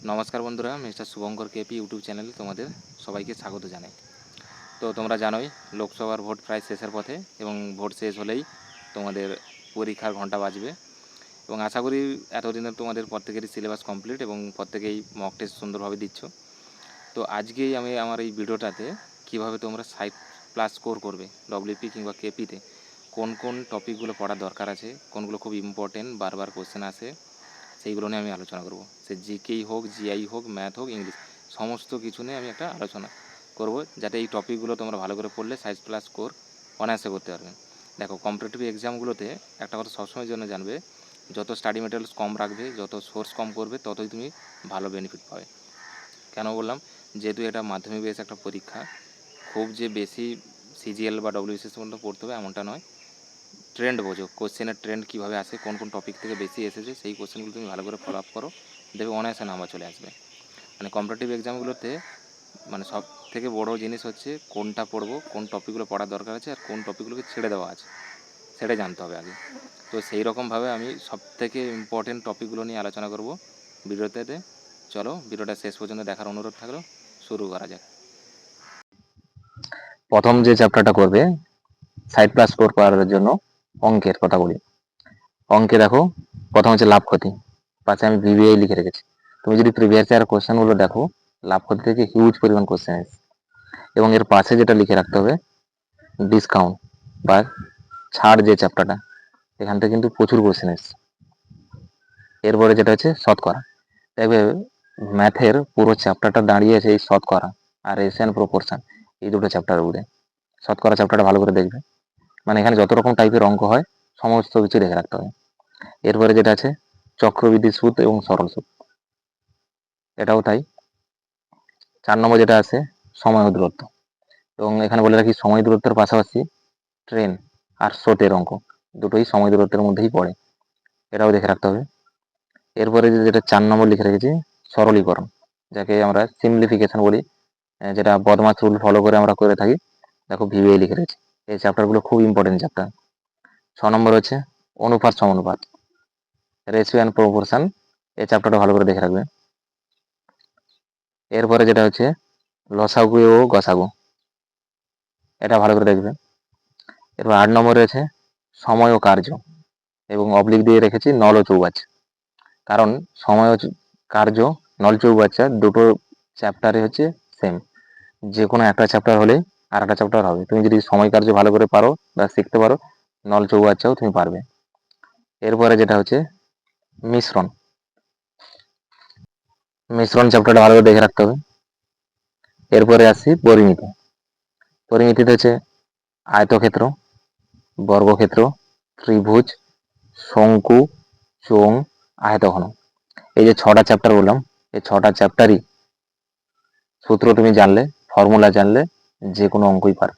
নমস্কার বন্ধুরা, mister Shubhankar KP YouTube চ্যানেলে তোমাদের সবাইকে স্বাগত জানাই। তো তোমরা জানোই লোকসভার ভোট প্রায় শেষের পথে এবং ভোট শেষ হলেই তোমাদের পরীক্ষার ঘন্টা বাজবে এবং আশা করি এতদিনে তোমাদের প্রত্যেকেরই সিলেবাস কমপ্লিট এবং প্রত্যেকেই মক টেস্ট সুন্দরভাবে দিচ্ছ। তো আজকেই আমি আমার এই ভিডিওটাতে কিভাবে তোমরা 60+ স্কোর করবে ডব্লিউপি কিংবা কেপিতে, কোন কোন টপিকগুলো পড়ার দরকার আছে, কোনগুলো খুব ইম্পর্টেন্ট বারবার কোশ্চেন আসে, সেইগুলো নিয়ে আমি আলোচনা করব। সে জিকেই হোক, জিআই হোক, ম্যাথ হোক, ইংলিশ, সমস্ত কিছু নিয়ে আমি একটা আলোচনা করব, যাতে এই টপিকগুলো তোমরা ভালো করে পড়লে 60+ স্কোর অনায়াসে করতে পারবে। দেখো, কম্পিটিটিভ এক্সামগুলোতে একটা কথা সবসময় জন্য জানবে, যত স্টাডি মেটেরিয়ালস কম রাখবে, যত সোর্স কম করবে, ততই তুমি ভালো বেনিফিট পাবে। কেন বললাম? যেহেতু এটা মাধ্যমিক বেস একটা পরীক্ষা, খুব যে বেশি সিজিএল বা ডব্লিউবিসিএস পর্যন্ত পড়তে হবে এমনটা নয়। ট্রেন্ড বোঝো, কোশ্চেনের ট্রেন্ড কীভাবে আসে, কোন কোন টপিক থেকে বেশি এসেছে, সেই কোশ্চেনগুলো তুমি ভালো করে ফলো আপ করো, দেখবে অনায়াসে নাম্বার চলে আসবে। মানে কম্পিটিটিভ এক্সামগুলোতে মানে সব থেকে বড়ো জিনিস হচ্ছে কোনটা পড়বো, কোন টপিকগুলো পড়ার দরকার আছে, আর কোন টপিকগুলোকে ছেড়ে দেওয়া আছে, সেটাই জানতে হবে আগে। তো সেই রকমভাবে আমি সব থেকে ইম্পর্টেন্ট টপিকগুলো নিয়ে আলোচনা করব ভিডিওতে। চলো, ভিডিওটা শেষ পর্যন্ত দেখার অনুরোধ থাকলো, শুরু করা যাক। প্রথম যে চ্যাপ্টারটা করবে 60+ স্কোর করার জন্য, অঙ্কের কথা বলি। অঙ্কে দেখো, প্রথম হচ্ছে লাভ ক্ষতি, পাশে আমি ভিভিআই লিখে রেখেছি। তুমি যদি প্রিভিয়াস ইয়ার কোশ্চেনগুলো দেখো, লাভ ক্ষতি থেকে হিউজ পরিমাণ কোশ্চেন আছে, এবং এর পাশে যেটা লিখে রাখতে হবে ডিসকাউন্ট বা ছাড়, যে চ্যাপ্টারটা, এখান থেকে কিন্তু প্রচুর কোশ্চেন এসছে। এরপরে যেটা হচ্ছে শতকরা, দেখবে ম্যাথের পুরো চ্যাপ্টারটা দাঁড়িয়ে আছে এই শতকরা আর রেশিও প্রপোর্শন, এই দুটো চ্যাপ্টার উপরে। শতকরা চ্যাপ্টারটা ভালো করে দেখবে, মানে এখানে যত রকম টাইপের অঙ্ক হয় সমস্ত কিছু দেখে রাখতে হবে। এরপরে যেটা আছে চক্রবৃদ্ধি সুদ এবং সরল সুদ, এটাও তাই। 4 নম্বর যেটা আছে সময় ও দূরত্ব, এবং এখানে বলে রাখি সময় দূরত্বের পাশাপাশি ট্রেন আর স্রোতের অঙ্ক দুটোই সময় দূরত্বের মধ্যেই পড়ে, এটাও দেখে রাখতে হবে। এরপরে যেটা 4 নম্বর লিখে রেখেছি সরলীকরণ, যাকে আমরা সিম্পলিফিকেশন বলি, যেটা বদমাস রুল ফলো করে আমরা করে থাকি, দেখো ভিভিআই লিখে রেখেছি। এই চ্যাপ্টারগুলো খুব ইম্পর্টেন্ট চ্যাপ্টার। 6 নম্বর হচ্ছে অনুপাত সমানুপাত, রেশিও অ্যান্ড প্রপোর্শন, এই চ্যাপ্টারটা ভালো করে দেখে রাখবে। এরপরে যেটা হচ্ছে লসাগু ও গসাগু, এটা ভালো করে দেখবে। এরপর 8 নম্বরে আছে সময় ও কার্য, এবং অবলিক দিয়ে রেখেছি নল ও চৌবাচ্চ, কারণ সময় ও কার্য, নল চৌবাচ্চা দুটো চ্যাপ্টারে হচ্ছে সেম, যে কোনো একটা চ্যাপ্টার হলে আর একটা চ্যাপ্টার হবে। তুমি যদি সময় কার্য ভালো করে পারো বা শিখতে পারো, নল চৌবাচ্চাও তুমি পারবে। এরপরে যেটা হচ্ছে মিশ্রণ, মিশ্রণ চ্যাপ্টারটা ভালো করে দেখে রাখতে হবে। এরপরে আসছি পরিমিতি, পরিমিতিতে হচ্ছে আয়তক্ষেত্র, বর্গক্ষেত্র, ত্রিভুজ, শঙ্কু, চোঙ, আয়তঘন, এই যে 6টা চ্যাপ্টার বললাম, এই 6টা চ্যাপ্টারই সূত্র তুমি জানলে, ফর্মুলা জানলে, যে কোনো অঙ্কই পার।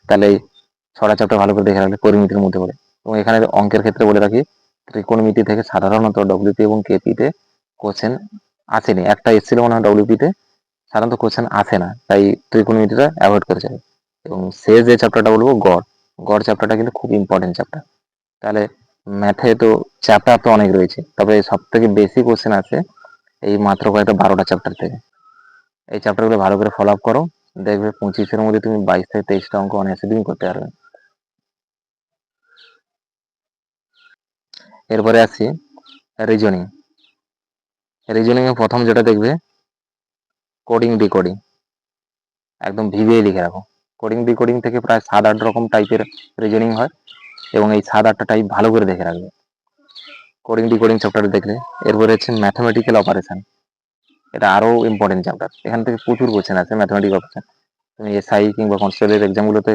তাহলে এই 6টা চ্যাপ্টার ভালো করে দেখে রাখলে পরিমিতির মধ্যে পড়ে। এবং এখানে অঙ্কের ক্ষেত্রে বলে রাখি, ত্রিকোণমিতি থেকে সাধারণত ডব্লিউপি এবং কেপিতে কোশ্চেন আসেনি, একটা এসেছিল মনে হয় ডব্লিউপিতে, সাধারণত কোশ্চেন আসে না, তাই ত্রিকোণমিতিটা অ্যাভয়েড করে যাবে। এবং শেষ যে চ্যাপ্টারটা বলবো গড়, গড় চ্যাপ্টারটা কিন্তু খুব ইম্পর্টেন্ট চ্যাপ্টার। তাহলে ম্যাথে তো চ্যাপ্টার তো অনেক রয়েছে, তবে সব থেকে বেশি কোশ্চেন আছে এই মাত্র কয়েকটা 12টা চ্যাপ্টার থেকে। এই চ্যাপ্টারগুলো ভালো করে ফলো আপ করো, দেখবে 25-এর মধ্যে তুমি 22 থেকে 23টা অঙ্ক অনায়াসে তুমি করতে পারবে। এরপরে আসছি রিজনিং। রিজনিং এ প্রথম যেটা দেখবে কোডিং ডিকোডিং, একদম ভিভিয়ে লিখে রাখো। কোডিং ডিকোডিং থেকে প্রায় 7-8 রকম টাইপের রিজনিং হয়, এবং এই 7-8টা টাইপ ভালো করে দেখে রাখবে কোডিং ডিকোডিং চ্যাপ্টার দেখলে। এরপরে হচ্ছে ম্যাথমেটিক্যাল অপারেশন, এটা আরো ইম্পর্টেন্ট চ্যাপ্টার, এখান থেকে প্রচুর কোশ্চেন আছে ম্যাথমেটিক্যাল অপারেশন। তুমি এসআই কিংবা কনস্টেবলের এক্সামগুলোতে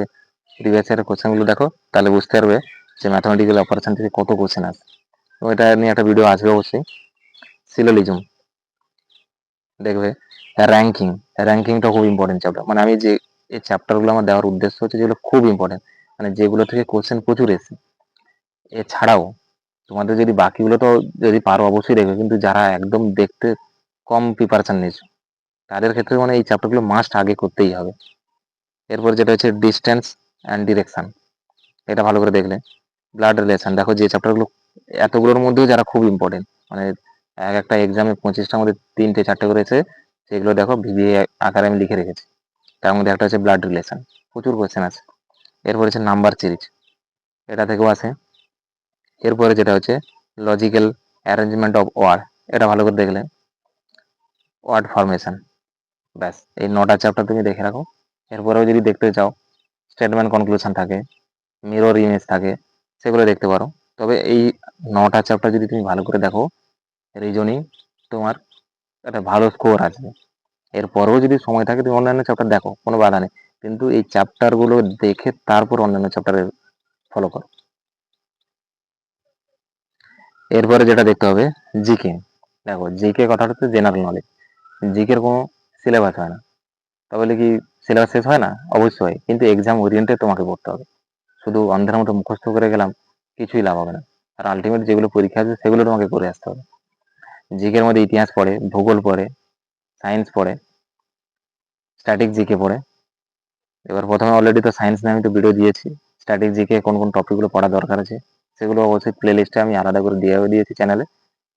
প্রিভিয়াস ইয়ারের কোশ্চেনগুলো দেখো, তাহলে বুঝতে পারবে যে ম্যাথমেটিক্যাল অপারেশন থেকে কত কোশ্চেন আছে। তো এটা নিয়ে একটা ভিডিও আসবে অবশ্যই। সিলোজিজম দেখবে। র্যাঙ্কিং, র্যাঙ্কিংটা খুব ইম্পর্টেন্ট চ্যাপ্টার, মানে আমি যে এই চ্যাপ্টারগুলো আমার দেওয়ার উদ্দেশ্য হচ্ছে যেগুলো খুব ইম্পর্টেন্ট, মানে যেগুলো থেকে কোশ্চেন প্রচুর এসেছে। এছাড়াও তোমাদের যদি বাকিগুলো তো যদি পারো অবশ্যই দেখবে, কিন্তু যারা একদম দেখতে কম প্রিপারেশন নিয়েছো, তাদের ক্ষেত্রে মানে এই চ্যাপ্টারগুলো মাস্ট আগে করতেই হবে। এরপর যেটা হচ্ছে ডিস্টেন্স অ্যান্ড ডিরেকশন, এটা ভালো করে দেখলে। ব্লাড রিলেশন, দেখো যে চ্যাপ্টারগুলো এতগুলোর মধ্যেও যারা খুব ইম্পর্টেন্ট, মানে এক একটা এক্সামে 25টার মধ্যে 3টে 4টে করে এসে সেগুলো দেখো ভিভিএ আকারে আমি লিখে রেখেছি। তার মধ্যে একটা হচ্ছে ব্লাড রিলেশন, প্রচুর কোয়েশ্চেন আছে। এরপর হচ্ছে নাম্বার সিরিজ, এটা থেকেও আসে। এরপরে যেটা হচ্ছে লজিক্যাল অ্যারেঞ্জমেন্ট অফ ওয়ার্ড, এটা ভালো করে দেখলে ওয়ার্ড ফরমেশন, ব্যাস এই 9টা চ্যাপ্টার তুমি দেখে রাখো। এরপরেও যদি দেখতে চাও স্টেটমেন্ট কনক্লুশন থাকে, মিরর ইমেজ থাকে, সেগুলো দেখতে পারো। তবে এই 9টা চ্যাপ্টার যদি তুমি ভালো করে দেখো, রিজনিং তোমার একটা ভালো স্কোর আসবে। এরপরেও যদি সময় থাকে তুমি অন্যান্য চ্যাপ্টার দেখো, কোনো বাধা নেই, কিন্তু এই চ্যাপ্টারগুলো দেখে তারপর অন্যান্য চ্যাপ্টারে ফলো করো। এরপরে যেটা দেখতে হবে জিকে। দেখো জিকে কথাটা হচ্ছে জেনারেল নলেজ, জিকের কোনো সিলেবাস হয় না। তাহলে কি সিলেবাস শেষ হয় না? অবশ্যই হয়, কিন্তু এক্সাম ওরিয়েন্টেড তোমাকে পড়তে হবে। শুধু অন্ধের মতো মুখস্থ করে গেলাম, কিছুই লাভ হবে না। আর আলটিমেট যেগুলো পরীক্ষা আছে সেগুলো তোমাকে করে আসতে হবে। জিকের মধ্যে ইতিহাস পড়ে, ভূগোল পড়ে, সায়েন্স পড়ে, স্ট্যাটিক জিকে পড়ে। এবার প্রথমে অলরেডি তো সায়েন্স নিয়ে আমি তো ভিডিও দিয়েছি, স্ট্যাটিক জিকে কোন কোন টপিকগুলো পড়া দরকার আছে সেগুলো অবশ্যই প্লে লিস্টে আমি আলাদা করে দিয়েছি চ্যানেলে,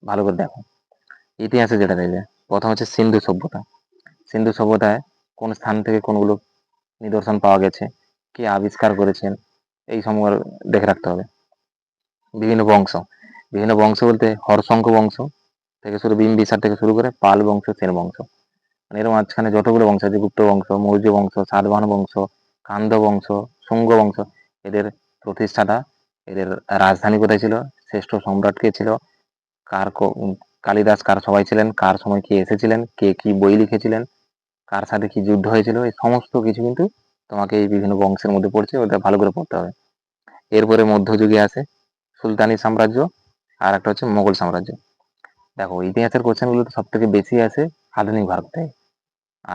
ভালো করে দেখো। ইতিহাসে যেটা দেখবে, প্রথম হচ্ছে সিন্ধু সভ্যতা। সিন্ধু সভ্যতায় কোন স্থান থেকে কোনগুলো নিদর্শন পাওয়া গেছে, কে আবিষ্কার করেছেন, এই সময় দেখে রাখতে হবে। বিভিন্ন বংশ, বিভিন্ন বংশ বলতে হর্ষঙ্ক বংশ থেকে শুরু, বিম্বিসার থেকে শুরু করে পাল বংশ, সেন বংশ, মানে এর মাঝখানে যতগুলো বংশ আছে, গুপ্ত বংশ, মৌর্য বংশ, সাতবাহন বংশ, কান্দ বংশ, শুঙ্গ বংশ, এদের প্রতিষ্ঠাতা, এদের রাজধানী কোথায় ছিল, শ্রেষ্ঠ সম্রাট কে ছিল, কার কালিদাস কার সবাই ছিলেন, কার সময় কে এসেছিলেন, কে কি বই লিখেছিলেন, কার সাথে কি যুদ্ধ হয়েছিল, এই সমস্ত কিছু কিন্তু তোমাকে এই বিভিন্ন বংশের মধ্যে পড়ছে, ওটা ভালো করে পড়তে হবে। এরপরে মধ্যযুগে আছে সুলতানি সাম্রাজ্য, আর একটা হচ্ছে মোগল সাম্রাজ্য। দেখো ইতিহাসের কোশ্চেন গুলো তো সব থেকে বেশি আসে আধুনিক ভারত থেকে,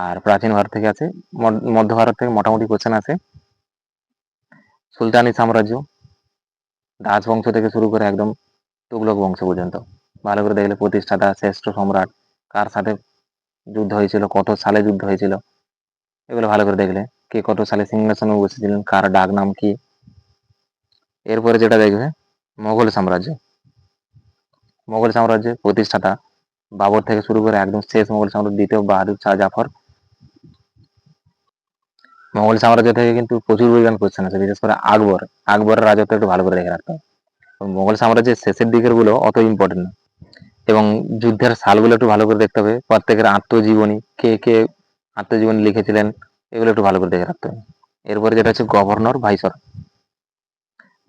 আর প্রাচীন ভারত থেকে আছে, মধ্য ভারত থেকে মোটামুটি কোশ্চেন আছে। সুলতানি সাম্রাজ্য, দাস বংশ থেকে শুরু করে একদম তুগলক বংশ পর্যন্ত ভালো করে দেখলে, প্রতিষ্ঠাতা, শ্রেষ্ঠ সম্রাট, কার সাথে যুদ্ধ হয়েছিল, কত সালে যুদ্ধ হয়েছিল, এগুলো ভালো করে দেখলে, কে কত সালে সিংহাসনে বসেছিলেন, কার ডাক নাম কি। এরপরে যেটা দেখবে মোগল সাম্রাজ্য, মোগল সাম্রাজ্যের প্রতিষ্ঠাতা বাবর থেকে শুরু করে একদম শেষ মোগল সম্রাট দ্বিতীয় বাহাদুর শাহ জাফর। মোগল সাম্রাজ্য থেকে কিন্তু প্রচুর পরিমাণ কোশ্চেন আছে, বিশেষ করে আকবর, আকবরের রাজত্ব একটু ভালো করে দেখে রাখতে হবে। মোগল সাম্রাজ্যের শেষের দিকের গুলো অত ইম্পর্টেন্ট না। এবং যুদ্ধের সালগুলো একটু ভালো করে দেখতে হবে, প্রত্যেকের আত্মজীবনী, কে কে আত্মজীবনী লিখেছিলেন, এগুলো একটু ভালো করে দেখে রাখতে হবে। এরপরে যেটা হচ্ছে গভর্নর ভাইসর,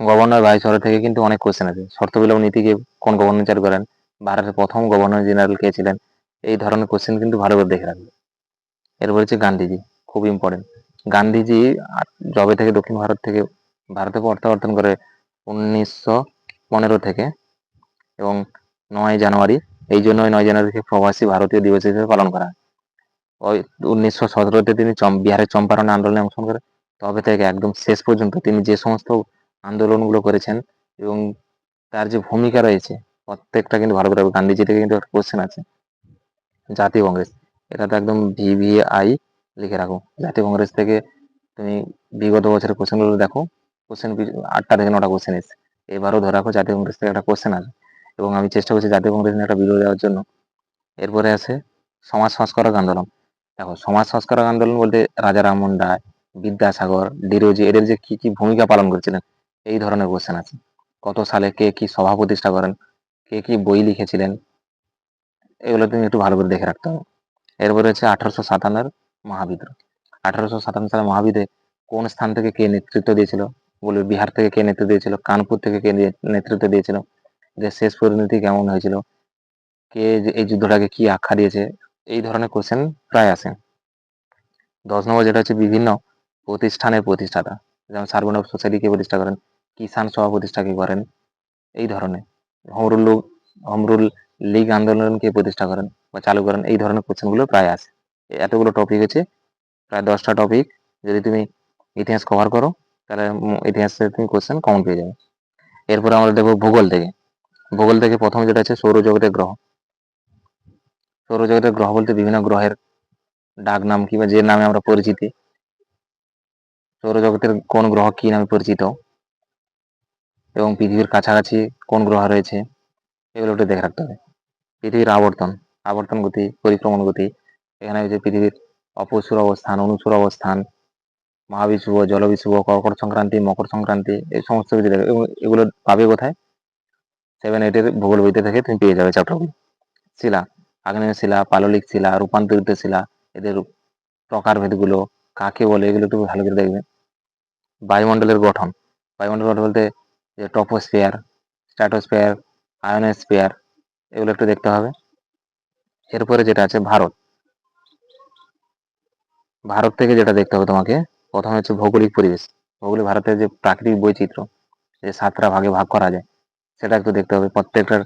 গভর্নর ভাইসর থেকে কিন্তু অনেক কোশ্চেন আছে। শর্তবিলোপ নীতিকে কোন গভর্নর চালু করেন, ভারতের প্রথম গভর্নর জেনারেল কে ছিলেন, এই ধরনের কোশ্চেন কিন্তু ভালো করে দেখে রাখবে। এরপর হচ্ছে গান্ধীজি, খুব ইম্পর্টেন্ট। গান্ধীজি জবে থেকে দক্ষিণ ভারত থেকে ভারতে প্রত্যাবর্তন করে 1915 থেকে, এবং 9 জানুয়ারি, এই জন্যই 9 জানুয়ারিকে প্রবাসী ভারতীয় দিবস হিসেবে পালন করা হয়। ওই 1917-তে তিনি বিহারের চম্পারণ আন্দোলনে অংশগ্রহণ করে, তবে থেকে একদম শেষ পর্যন্ত তিনি যে সমস্ত আন্দোলনগুলো করেছেন এবং তার যে ভূমিকা রয়েছে প্রত্যেকটা কিন্তু ভালো করে, গান্ধীজি থেকে কিন্তু কোশ্চেন আছে। জাতীয় কংগ্রেস, এটা তো একদম ভিভিআই লিখে রাখো। জাতীয় কংগ্রেস থেকে তুমি বিগত বছরের কোশ্চেনগুলো দেখো, কোশ্চেন 8টা থেকে 9টা কোশ্চেন এসেছে। এবারও ধরে রাখো জাতীয় কংগ্রেস থেকে একটা কোশ্চেন আছে, এবং আমি চেষ্টা করছি জাতীয় কংগ্রেস নিয়ে একটা ভিডিও দেওয়ার জন্য। এরপরে আছে সমাজ সংস্কারক আন্দোলন। দেখো সমাজ সংস্কারক আন্দোলন বলতে রাজা রামমোহন রায়, বিদ্যাসাগর, ডিরোজি, এদের যে কি কি ভূমিকা পালন করেছিলেন, এই ধরনের কোশ্চেন আছে। কত সালে কে কি সভা প্রতিষ্ঠা করেন, কে কি বই লিখেছিলেন, এগুলো তুমি একটু ভালো করে দেখে রাখতে হবে। এরপরে হচ্ছে 1857 মহাবিদ্রোহ। 1857 সালে মহাবিদ্রোহে কোন স্থান থেকে কে নেতৃত্ব দিয়েছিল, বলে বিহার থেকে কে নেতৃত্ব দিয়েছিল, কানপুর থেকে কে নেতৃত্ব দিয়েছিল, এদের শেষ পরিণতি কেমন হয়েছিল, কে এই যুদ্ধটাকে কি আখ্যা দিয়েছে, এই ধরনের কোশ্চেন প্রায় আসে। 10 নম্বর যেটা হচ্ছে বিভিন্ন প্রতিষ্ঠানের প্রতিষ্ঠাতা, যেমন সার্বনব সোসাইটি কে প্রতিষ্ঠা করেন, কিষাণ সভা প্রতিষ্ঠা কে করেন, এই ধরনের হোমরুল হোমরুল লীগ আন্দোলন কে প্রতিষ্ঠা করেন বা চালু করেন, এই ধরনের কোশ্চেন গুলো প্রায় আসে। এতগুলো টপিক আছে, প্রায় 10টা টপিক, যদি তুমি ইতিহাস কভার করো তাহলে ইতিহাসে তুমি কোশ্চেন কমন পেয়ে যাবে। এরপরে আমরা দেখবো ভূগোল থেকে। ভূগোল থেকে প্রথম যেটা আছে সৌরজগতের গ্রহ। সৌরজগতের গ্রহ বলতে বিভিন্ন গ্রহের ডাক নাম কিংবা যে নামে আমরা পরিচিতি, সৌরজগতের কোন গ্রহ কি নামে পরিচিত, এবং পৃথিবীর কাছাকাছি কোন গ্রহ রয়েছে, এগুলো একটু দেখে রাখতে হবে। পৃথিবীর আবর্তন, আবর্তন গতি, পরিক্রমণ গতি, এখানে হচ্ছে পৃথিবীর অপসূর অবস্থান, অনুসূর অবস্থান, মহাবিষুব, জলবিষুব, কর্কট সংক্রান্তি, মকর সংক্রান্তি, এই সমস্ত কিছু দেখবে এবং এগুলো পাবে কোথায়? 7-8 ভূগোল বইতে থেকে তুমি পেয়ে যাবে চ্যাপ্টারগুলো। শিলা, আগ্নেয় শিলা, পাললিক শিলা, রূপান্তরিত শিলা, এদের প্রকারভেদগুলো কাকে বলে এগুলো একটু ভালো করে দেখবে। বায়ুমণ্ডলের গঠন, বায়ুমণ্ডল গঠন বলতে যে ট্রপোস্ফিয়ার, স্ট্র্যাটোস্ফিয়ার, আয়োনোস্ফিয়ার, এগুলো একটু দেখতে হবে। এরপরে যেটা আছে ভারত, ভারত থেকে যেটা দেখতে হবে তোমাকে, প্রথমে হচ্ছে ভৌগোলিক পরিবেশ, ভৌগোলিক ভারতের যে প্রাকৃতিক বৈচিত্র্য, যে 7টা ভাগে ভাগ করা যায়, সেটা একটু দেখতে হবে। প্রত্যেকটার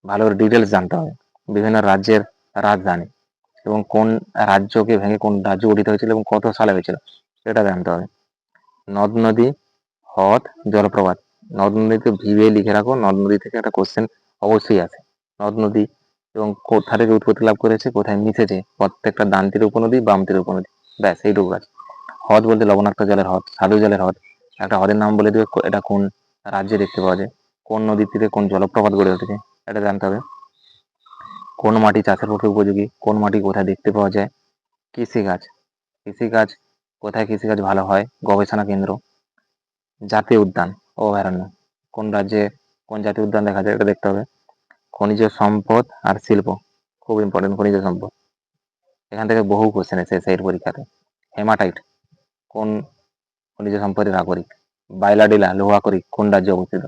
ভালো করে ডিটেলস জানতে হবে। বিভিন্ন রাজ্যের রাজধানী এবং কোন রাজ্যকে ভেঙে কোন রাজ্য গঠিত হয়েছিল এবং কত সালে হয়েছিল সেটা জানতে হবে। নদ নদী, হ্রদ, জলপ্রপাত, নদ নদীতে ভিবে লিখে রাখো, নদ নদী থেকে একটা কোশ্চেন অবশ্যই আছে। নদ নদী এবং কোথা থেকে উৎপত্তি লাভ করেছে, কোথায় মিশেছে, প্রত্যেকটা ডান তীরে উপনদী, বাম তীরে উপনদী, ব্যাস এইটুকু আছে। হ্রদ বলতে লবণাক্ত জলের হ্রদ, স্বাদু জলের হ্রদ, একটা হ্রদের নাম বলে দেবে এটা কোন রাজ্যে দেখতে পাওয়া যায়, কোন নদীর তীরে কোন জলপ্রপাত গড়ে উঠেছে এটা জানতে হবে। কোন মাটি চাষের পক্ষে উপযোগী, কোন মাটি কোথায় দেখতে পাওয়া যায়। কৃষিকাজ, কৃষিকাজ কোথায় কৃষিকাজ ভালো হয়, গবেষণা কেন্দ্র। জাতীয় উদ্যান ও অভয়ারণ্য, কোন রাজ্যে কোন জাতীয় উদ্যান দেখা যায় এটা দেখতে হবে। খনিজ সম্পদ আর শিল্প, খুব ইম্পর্টেন্ট খনিজ সম্পদ, এখান থেকে বহু কোশ্চেন এসেছে এর পরীক্ষাতে। হেমাটাইট কোন খনিজ সম্পদের আকরিক, বাইলাডিলা লৌহ আকরিক কোন রাজ্যে অবস্থিত,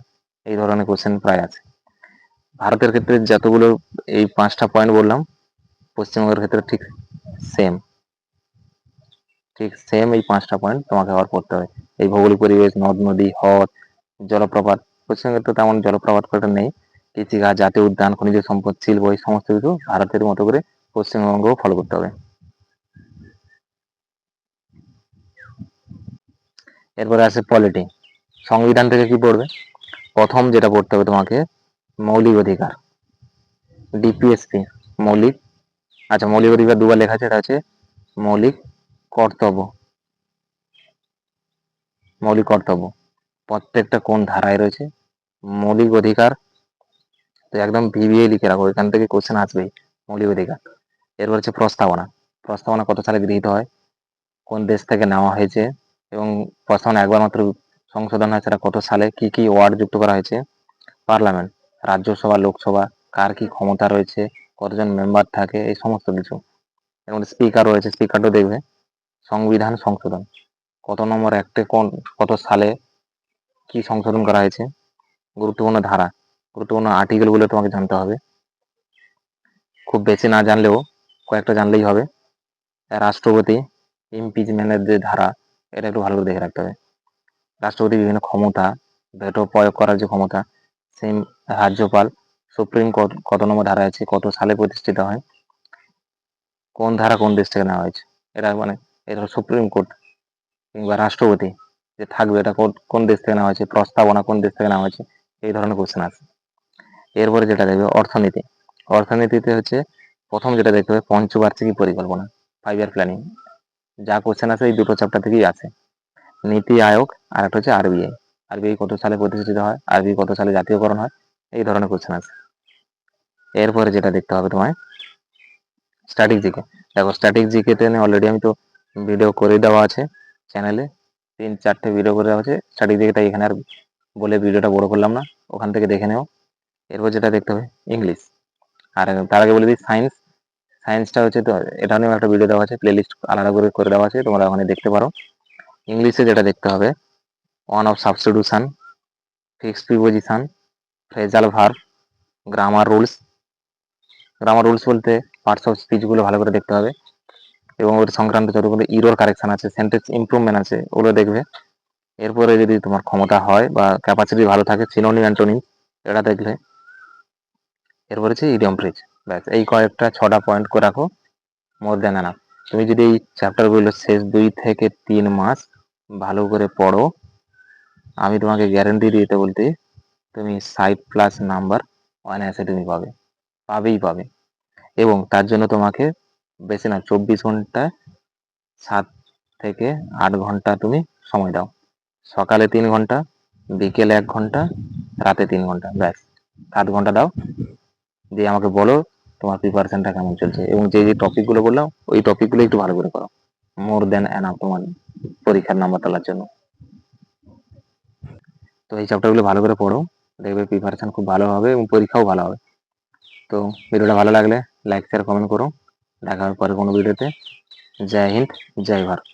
এই ধরনের কোশ্চেন প্রায় আছে। ভারতের ক্ষেত্রে যতগুলো এই 5টা পয়েন্ট বললাম, পশ্চিমবঙ্গের ক্ষেত্রে ঠিক সেম, ঠিক সেম এই 5টা পয়েন্ট তোমাকে আবার পড়তে হবে। এই ভৌগোলিক পরিবেশ, নদ নদী, হ্রদ, জলপ্রপাত, পশ্চিমবঙ্গের তো তেমন জলপ্রপাত কটা নেই, কৃষিকাজ, জাতীয় উদ্যান, খনিজ সম্পদ, শিল্প, এই সমস্ত কিছু ভারতের মতো করে পশ্চিমবঙ্গও ফলো করতে হবে। এরপরে আছে পলিটি, সংবিধান থেকে কি পড়বে? প্রথম যেটা পড়তে হবে তোমাকে মৌলিক অধিকার, ডিপিএসপি, মৌলিক, আচ্ছা মৌলিক অধিকার দুবার লেখা আছে, এটা হচ্ছে মৌলিক কর্তব্য, মৌলিক কর্তব্য প্রত্যেকটা কোন ধারায় রয়েছে, মৌলিক অধিকার তো একদম ভিভিয়ে লিখে রাখো, এখান থেকে কোশ্চেন আসবেই মৌলিক অধিকার। এরপর হচ্ছে প্রস্তাবনা, প্রস্তাবনা কত সালে গৃহীত হয়, কোন দেশ থেকে নেওয়া হয়েছে এবং প্রস্তাবনা একবার মাত্র সংশোধন হয়, সেটা কত সালে, কি কি ওয়ার্ড যুক্ত করা হয়েছে। পার্লামেন্ট, রাজ্যসভা, লোকসভা, কার কি ক্ষমতা রয়েছে, কতজন মেম্বার থাকে, এই সমস্ত কিছু। এর মধ্যে স্পিকার রয়েছে, স্পিকারও দেখবে। সংবিধান সংশোধন, কত নম্বর অ্যাক্টে কোন কত সালে কি সংশোধন করা হয়েছে। গুরুত্বপূর্ণ ধারা, গুরুত্বপূর্ণ আর্টিকেল গুলো তোমাকে জানতে হবে, খুব বেশি না জানলেও কয়েকটা জানলেই হবে। রাষ্ট্রপতি ইমপিচমেন্টের যে ধারা, এটা একটু ভালো করে দেখে রাখতে হবে। রাষ্ট্রপতি বিভিন্ন ক্ষমতা, ভেটো প্রয়োগ করার যে ক্ষমতা, সেই রাজ্যপাল, সুপ্রিম কোর্ট কত নম্বর ধারা আছে, কত সালে প্রতিষ্ঠিত হয়, কোন ধারা কোন দেশ থেকে নেওয়া হয়েছে, এটা মানে এটা সুপ্রিম কোর্ট কিংবা রাষ্ট্রপতি যে থাকবে এটা কোন দেশ থেকে নেওয়া হয়েছে, প্রস্তাবনা কোন দেশ থেকে নেওয়া হয়েছে, এই ধরনের কোশ্চেন আছে। এরপরে যেটা দেখবে অর্থনীতি, অর্থনীতিতে হচ্ছে প্রথম যেটা দেখতে হবে পঞ্চবার্ষিকী পরিকল্পনা, 5 ইয়ার প্ল্যানিং, যা কোশ্চেন আছে এই দুটো চ্যাপ্টার থেকেই আছে। নীতি আয়োগ আর একটা হচ্ছে আরবিআই, আরবিআই কত সালে প্রতিষ্ঠিত হয়, আরবিআই কত সালে জাতীয়করণ হয়, এই ধরনের কোশ্চেন আছে। এরপরে যেটা দেখতে হবে তোমায় স্ট্যাটিক জিকে, দেখো স্ট্যাটিক জিকেতে অলরেডি আমি তো ভিডিও করে দেওয়া আছে চ্যানেলে, 3-4টে ভিডিও করে দেওয়া আছে স্ট্যাটিক জিকেটা, এখানে আর বলে ভিডিওটা বড় করলাম না, ওখান থেকে দেখে নেও। এরপর যেটা দেখতে হবে ইংলিশ, আর তার আগে বলে দিই সায়েন্স, সায়েন্সটা হচ্ছে তো এটা নিয়েও একটা ভিডিও দেওয়া আছে, প্লেলিস্ট আলাদা করে দেওয়া আছে, তোমরা ওখানে দেখতে পারো। ইংলিশে যেটা দেখতে হবে one of substitution, fixed preposition, phrasal verb, grammar rules, grammar rules বলতে পার্টস অফ স্পিচগুলো ভালো করে দেখতে হবে এবং ওর সংক্রান্ত যতগুলো ইরর কারেকশন আছে, সেন্টেন্স ইমপ্রুভমেন্ট আছে, ওগুলো দেখবে। এরপরে যদি তোমার ক্ষমতা হয় বা ক্যাপাসিটি ভালো থাকে, সিনোনিম অ্যান্টোনিম এটা দেখলে। এরপরে হচ্ছে ইডিয়ম ফ্রেজ, ব্যাস এই কয়েকটা 6টা পয়েন্ট করে রাখো, মোর দেন এনাফ। তুমি যদি এই চ্যাপ্টারগুলো শেষ 2 থেকে 3 মাস ভালো করে পড়ো, আমি তোমাকে গ্যারেন্টি দিতে বলতে তুমি 60+ নাম্বার অনায়াসে তুমি পাবেই পাবে। এবং তার জন্য তোমাকে বেশি না 24 ঘন্টা 7 থেকে 8 ঘন্টা তুমি সময় দাও, সকালে 3 ঘন্টা, বিকেলে 1 ঘন্টা, রাতে 3 ঘন্টা, ব্যাস 7 ঘন্টা দাও। দিয়ে আমাকে বলো তোমার প্রিপারেশনটা কেমন চলছে, এবং যে যে টপিকগুলো বললাম ওই টপিকগুলো একটু ভালো করে করো, মোর দেন এনাফ তোমার পরীক্ষার নাম্বার তোলার জন্য। তো এই চ্যাপ্টারগুলো ভালো করে পড়ো, দেখবে প্রিপারেশন খুব ভালো হবে এবং পরীক্ষাও ভালো হবে। তো ভিডিওটা ভালো লাগলে লাইক শেয়ার কমেন্ট করো, দেখা হবে পরে কোনো ভিডিওতে। জয় হিন্দ, জয় ভারত।